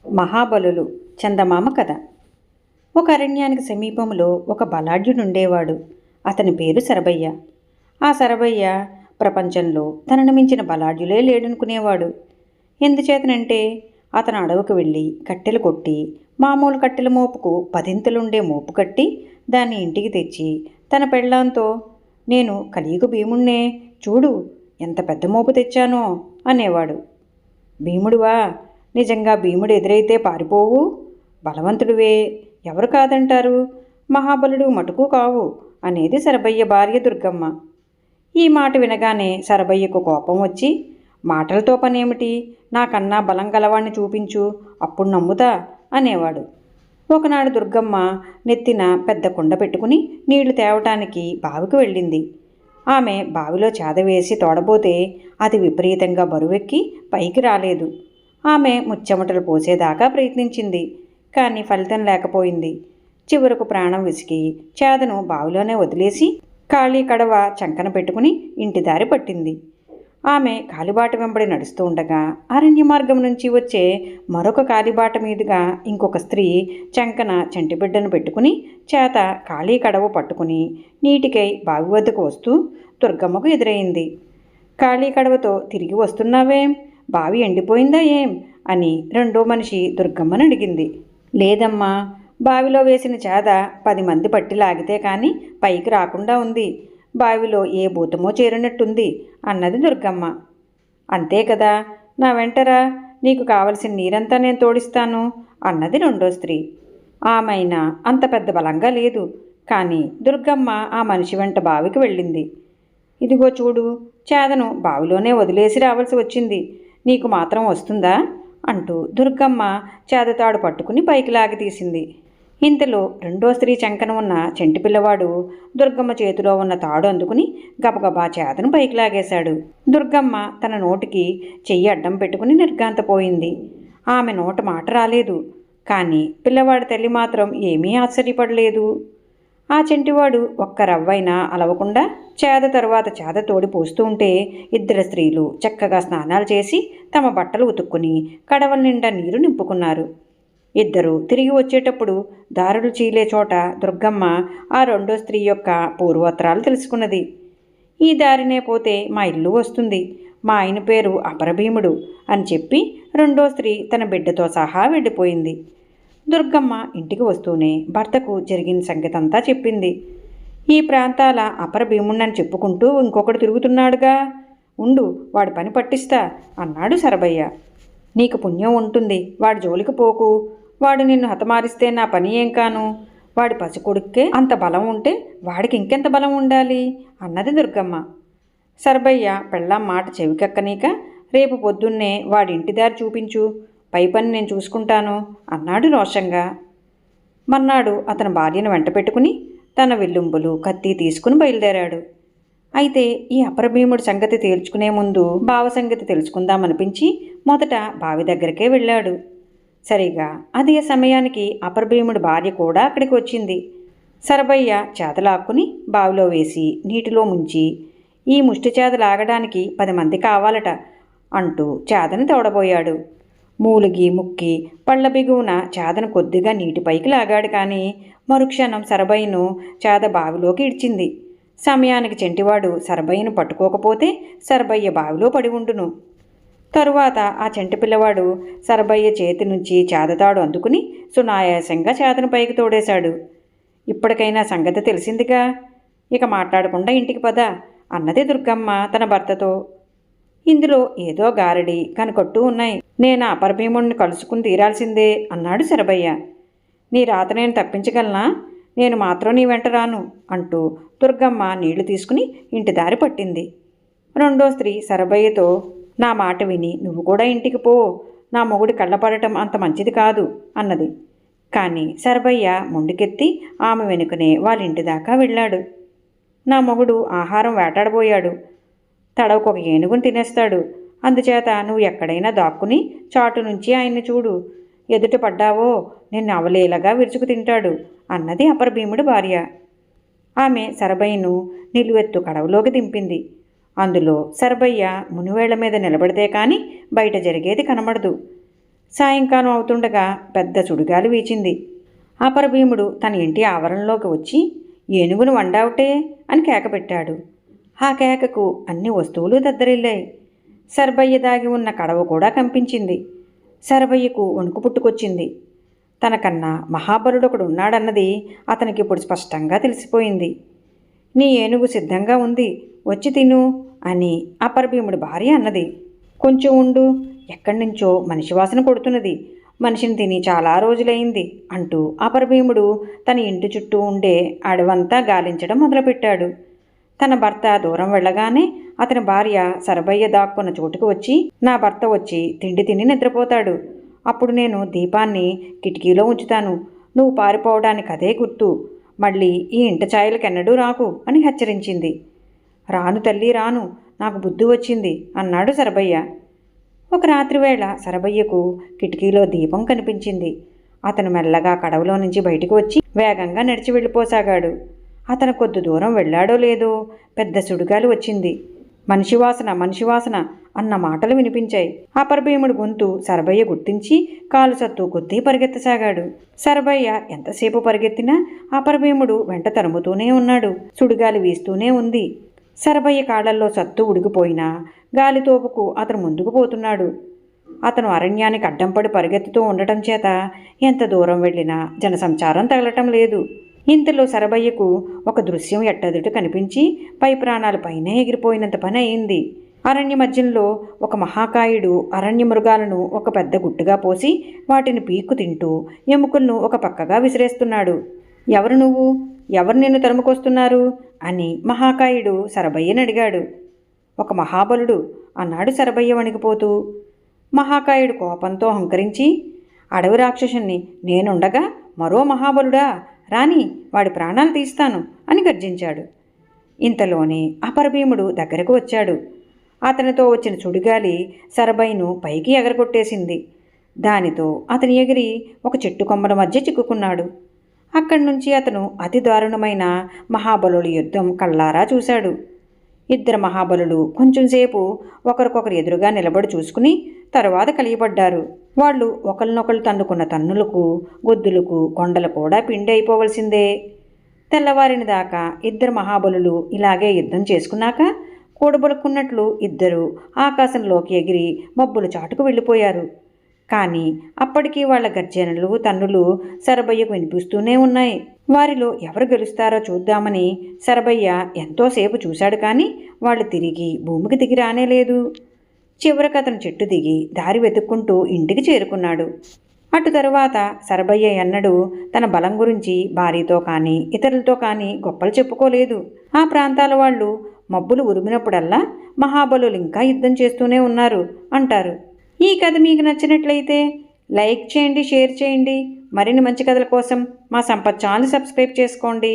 మహాబలులు చందమామ కథ. ఒక అరణ్యానికి సమీపంలో ఒక బలాఢ్యుడుండేవాడు. అతని పేరు సరభయ్య. ఆ సరభయ్య ప్రపంచంలో తనను మించిన బలాఢ్యులే లేడనుకునేవాడు. ఎందుచేతనంటే అతను అడవికి వెళ్ళి కట్టెలు కొట్టి మామూలు కట్టెల మోపుకు పదింతలుండే మోపు కట్టి దాన్ని ఇంటికి తెచ్చి తన పెళ్ళాంతో, నేను కలియుగ భీముణ్ణే, చూడు ఎంత పెద్ద మోపు తెచ్చానో అనేవాడు. భీముడివా? నిజంగా భీముడు ఎదురైతే పారిపోవు? బలవంతుడివే, ఎవరు కాదంటారు? మహాబలుడు మటుకు కావు అనేది సరభయ్య భార్య దుర్గమ్మ. ఈ మాట వినగానే సరభయ్యకు కోపం వచ్చి, మాటలతో పనేమిటి, నాకన్నా బలం గలవాణ్ణి చూపించు, అప్పుడు నమ్ముతా అనేవాడు. ఒకనాడు దుర్గమ్మ నెత్తిన పెద్ద కుండ పెట్టుకుని నీళ్లు తేవటానికి బావికి వెళ్ళింది. ఆమె బావిలో చేదవేసి తోడబోతే అది విపరీతంగా బరువెక్కి పైకి రాలేదు. ఆమె ముచ్చెమటలు పోసేదాకా ప్రయత్నించింది, కానీ ఫలితం లేకపోయింది. చివరకు ప్రాణం విసిగి చేదను బావిలోనే వదిలేసి ఖాళీ కడవ చంకన పెట్టుకుని ఇంటి దారి పట్టింది. ఆమె కాలిబాట వెంబడి నడుస్తూ ఉండగా అరణ్య మార్గం నుంచి వచ్చే మరొక కాలిబాట మీదుగా ఇంకొక స్త్రీ చంకన చంటిబిడ్డను పెట్టుకుని చేత ఖాళీ కడవ పట్టుకుని నీటికై బావి వద్దకు వస్తూ దుర్గమ్మకు ఎదురైంది. ఖాళీ కడవతో తిరిగి వస్తున్నావేం, బావి ఎండిపోయిందా ఏం అని రెండో మనిషి దుర్గమ్మను అడిగింది. లేదమ్మా, బావిలో వేసిన చేద 10 మంది పట్టి లాగితే కానీ పైకి రాకుండా ఉంది. బావిలో ఏ భూతమో చేరినట్టుంది అన్నది దుర్గమ్మ. అంతే కదా, నా వెంటరా, నీకు కావలసిన నీరంతా నేను తోడిస్తాను అన్నది రెండో స్త్రీ. ఆమెైనా అంత పెద్ద బలంగా లేదు, కానీ దుర్గమ్మ ఆ మనిషి వెంట బావికి వెళ్ళింది. ఇదిగో చూడు, చేదను బావిలోనే వదిలేసి రావాల్సి వచ్చింది, నీకు మాత్రం వస్తుందా అంటూ దుర్గమ్మ చేదతాడు పట్టుకుని పైకి లాగి తీసింది. ఇంతలో రెండో స్త్రీ చంకన ఉన్న చెంటి పిల్లవాడు దుర్గమ్మ చేతిలో ఉన్న తాడు అందుకుని గబగబా చేదను పైకి లాగేశాడు. దుర్గమ్మ తన నోటికి చెయ్యి అడ్డం పెట్టుకుని నిర్ఘాంతపోయింది. ఆమె నోట మాట రాలేదు, కానీ పిల్లవాడి తల్లి మాత్రం ఏమీ ఆశ్చర్యపడలేదు. ఆ చెంటివాడు ఒక్క రవ్వైనా అలవకుండా చేద తరువాత చేద తోడి పోస్తూ ఉంటే ఇద్దరు స్త్రీలు చక్కగా స్నానాలు చేసి తమ బట్టలు ఉతుక్కుని కడవల నిండా నీరు నింపుకున్నారు. ఇద్దరు తిరిగి వచ్చేటప్పుడు దారులు చీలే చోట దుర్గమ్మ ఆ రెండో స్త్రీ యొక్క పూర్వోత్తరాలు తెలుసుకున్నది. ఈ దారినే పోతే మా ఇల్లు వస్తుంది, మా ఆయన పేరు అపరభీముడు అని చెప్పి రెండో స్త్రీ తన బిడ్డతో సహా వెళ్ళిపోయింది. దుర్గమ్మ ఇంటికి వస్తూనే భర్తకు జరిగిన సంగతంతా చెప్పింది. ఈ ప్రాంతాల అపరభీముణ్ణని చెప్పుకుంటూ ఇంకొకడు తిరుగుతున్నాడుగా, ఉండు వాడి పని పట్టిస్తా అన్నాడు సరభయ్య. నీకు పుణ్యం ఉంటుంది, వాడి జోలికి పోకు, వాడు నిన్ను హతమారిస్తే నా పని ఏం కాను, వాడి పసికొడుక్కే అంత బలం ఉంటే వాడికి ఇంకెంత బలం ఉండాలి అన్నది దుర్గమ్మ. సరభయ్య పెళ్ళాం మాట చెవికెక్కనీక, రేపు పొద్దున్నే వాడి ఇంటి దారి చూపించు, పై పని నేను చూసుకుంటాను అన్నాడు రోషంగా. మర్నాడు అతని భార్యను వెంట పెట్టుకుని తన విల్లుంబులు కత్తి తీసుకుని బయలుదేరాడు. అయితే ఈ అపరభీముడి సంగతి తేల్చుకునే ముందు బావ సంగతి తెలుసుకుందామనిపించి మొదట బావి దగ్గరికే వెళ్ళాడు. సరిగా అదే సమయానికి అపరభీముడి భార్య కూడా అక్కడికి వచ్చింది. సరభయ్య చేతలాక్కుని బావిలో వేసి నీటిలో ముంచి, ఈ ముష్టి చేత లాగడానికి 10 మంది కావాలట అంటూ చేదని తోడబోయాడు. మూలిగి ముక్కి పళ్ళ బిగువున చేదను కొద్దిగా నీటిపైకి లాగాడు, కానీ మరుక్షణం సరభయ్యను చేద బావిలోకి ఇడ్చింది. సమయానికి చెంటివాడు సరభయ్యను పట్టుకోకపోతే సరభయ్య బావిలో పడి ఉండును. తరువాత ఆ చెంటి పిల్లవాడు సరభయ్య చేతి నుంచి చేదతాడు అందుకుని సునాయాసంగా చేదను పైకి తోడేశాడు. ఇప్పటికైనా సంగతి తెలిసిందిగా, ఇక మాట్లాడకుండా ఇంటికి పద అన్నది దుర్గమ్మ తన భర్తతో. ఇందులో ఏదో గారడి కనుకొట్టు ఉన్నాయి, నేను అపరభీముడిని కలుసుకుని తీరాల్సిందే అన్నాడు సరభయ్య. నీ రాత నేను తప్పించగలనా, నేను మాత్రం నీ వెంట రాను అంటూ దుర్గమ్మ నీళ్లు తీసుకుని ఇంటి దారి పట్టింది. రెండో స్త్రీ సరభయ్యతో, నా మాట విని నువ్వు కూడా ఇంటికి పో, నా మొగుడి కళ్ళపడటం అంత మంచిది కాదు అన్నది. కానీ సరభయ్య ముందుకెత్తి ఆమె వెనుకనే వాళ్ళ ఇంటి దాకా వెళ్ళాడు. నా మొగుడు ఆహారం వేటాడబోయాడు, తడవకొక ఏనుగుని తినేస్తాడు, అందుచేత నువ్వు ఎక్కడైనా దాక్కుని చాటు నుంచి ఆయన్ని చూడు, ఎదుట పడ్డావో నిన్ను అవలేలగా విరుచుకు తింటాడు అన్నది అపరభీముడి భార్య. ఆమె సరభయ్యను నిలువెత్తు కడవలోకి దింపింది. అందులో సరభయ్య మునివేళ్ల మీద నిలబడితే కానీ బయట జరిగేది కనబడదు. సాయంకాలం అవుతుండగా పెద్ద సుడిగాలి వీచింది. అపరభీముడు తన ఇంటి ఆవరణలోకి వచ్చి ఏనుగును వండావుటే అని కేకపెట్టాడు. ఆ కేకకు అన్ని వస్తువులు దద్దరిల్లాయి. సర్బయ్య దాగి ఉన్న కడవ కూడా కంపించింది. సర్బయ్యకు వణుకు పుట్టుకొచ్చింది. తనకన్నా మహాబలుడొకడు ఉన్నాడన్నది అతనికిప్పుడు స్పష్టంగా తెలిసిపోయింది. నీ ఏనుగు సిద్ధంగా ఉంది, వచ్చి తిను అని అపరభీముడి భార్య అన్నది. కొంచెం ఉండు, ఎక్కడి నుంచో మనిషి వాసన కొడుతున్నది, మనిషిని తిని చాలా రోజులైంది అంటూ అపరభీముడు తన ఇంటి చుట్టూ ఉండే అడవంతా గాలించడం మొదలుపెట్టాడు. తన భర్త దూరం వెళ్ళగానే అతని భార్య సరబయ్య దాక్కున్న చోటుకు వచ్చి, నా భర్త వచ్చి తిండి తిని నిద్రపోతాడు, అప్పుడు నేను దీపాన్ని కిటికీలో ఉంచుతాను, నువ్వు పారిపోవడానికి అదే గుర్తు, మళ్ళీ ఈ ఇంట ఛాయలకెన్నడూ రాకు అని హెచ్చరించింది. రాను తల్లి రాను, నాకు బుద్ధి వచ్చింది అన్నాడు సరబయ్య. ఒక రాత్రివేళ సరబయ్యకు కిటికీలో దీపం కనిపించింది. అతను మెల్లగా కడవలో నుంచి బయటకు వచ్చి వేగంగా నడిచి వెళ్ళిపోసాగాడు. అతను కొద్ది దూరం వెళ్ళాడో లేదో పెద్ద సుడిగాలి వచ్చింది. మనిషివాసన అన్న మాటలు వినిపించాయి. అపరభీముడి గొంతు సరబయ్య గుర్తించి కాలు సత్తు కొద్దీ పరిగెత్తసాగాడు. సరబయ్య ఎంతసేపు పరిగెత్తినా అపరభీముడు వెంట తరుముతూనే ఉన్నాడు. సుడిగాలి వీస్తూనే ఉంది. సరబయ్య కాళ్లల్లో సత్తు ఉడికిపోయినా గాలితోపుకు అతను ముందుకు పోతున్నాడు. అతను అరణ్యానికి అడ్డంపడి పరిగెత్తుతూ ఉండటం చేత ఎంత దూరం వెళ్ళినా జనసంచారం తగలటం లేదు. ఇంతలో సరబయ్యకు ఒక దృశ్యం ఎట్టదుట కనిపించి పై ప్రాణాలు పైనే ఎగిరిపోయినంత పని అయింది. అరణ్య మధ్యంలో ఒక మహాకాయుడు అరణ్య మృగాలను ఒక పెద్ద గుట్టుగా పోసి వాటిని పీక్కు తింటూ ఎముకలను ఒక పక్కగా విసిరేస్తున్నాడు. ఎవరు నువ్వు, ఎవరు నిన్ను తరుముకొస్తున్నారు అని మహాకాయుడు సరబయ్యని అడిగాడు. ఒక మహాబలుడు అన్నాడు సరబయ్య వణికిపోతూ. మహాకాయుడు కోపంతో హంకరించి, అడవి రాక్షసుని నేనుండగా మరో మహాబలుడా, రాని వాడి ప్రాణాలు తీస్తాను అని గర్జించాడు. ఇంతలోనే అపరభీముడు దగ్గరకు వచ్చాడు. అతనితో వచ్చిన సుడిగాలి సరబయ్యను పైకి ఎగరగొట్టేసింది. దానితో అతని ఎగిరి ఒక చెట్టు కొమ్మల మధ్య చిక్కుకున్నాడు. అక్కడి నుంచి అతను అతి దారుణమైన మహాబలుల యుద్ధం కళ్ళారా చూశాడు. ఇద్దరు మహాబలులు కొంచెంసేపు ఒకరికొకరు ఎదురుగా నిలబడి చూసుకుని తరువాత కలియపడ్డారు. వాళ్ళు ఒకరినొకరు తన్నుకున్న తన్నులకు, గొద్దులకు, కొండలు కూడా పిండి అయిపోవలసిందే. తెల్లవారిన దాకా ఇద్దరు మహాబలులు ఇలాగే యుద్ధం చేసుకున్నాక కూడబలుక్కున్నట్లు ఇద్దరు ఆకాశంలోకి ఎగిరి మబ్బుల చాటుకు వెళ్ళిపోయారు. కానీ అప్పటికీ వాళ్ల గర్జనలు, తన్నులు సరబయ్యకు వినిపిస్తూనే ఉన్నాయి. వారిలో ఎవరు గెలుస్తారో చూద్దామని సరబయ్య ఎంతోసేపు చూశాడు. కానీ వాళ్ళు తిరిగి భూమికి దిగి రానేలేదు. చివరికి అతను చెట్టు దిగి దారి వెతుక్కుంటూ ఇంటికి చేరుకున్నాడు. అటు తరువాత సరబయ్య ఎన్నడూ తన బలం గురించి భార్యతో కానీ ఇతరులతో కానీ గొప్పలు చెప్పుకోలేదు. ఆ ప్రాంతాల వాళ్ళు మబ్బులు ఉరిమినప్పుడల్లా మహాబలులు ఇంకా యుద్ధం చేస్తూనే ఉన్నారు అంటారు. ఈ కథ మీకు నచ్చినట్లయితే లైక్ చేయండి, షేర్ చేయండి. మరిన్ని మంచి కథల కోసం మా సంపత్ ఛానల్ సబ్స్క్రైబ్ చేసుకోండి.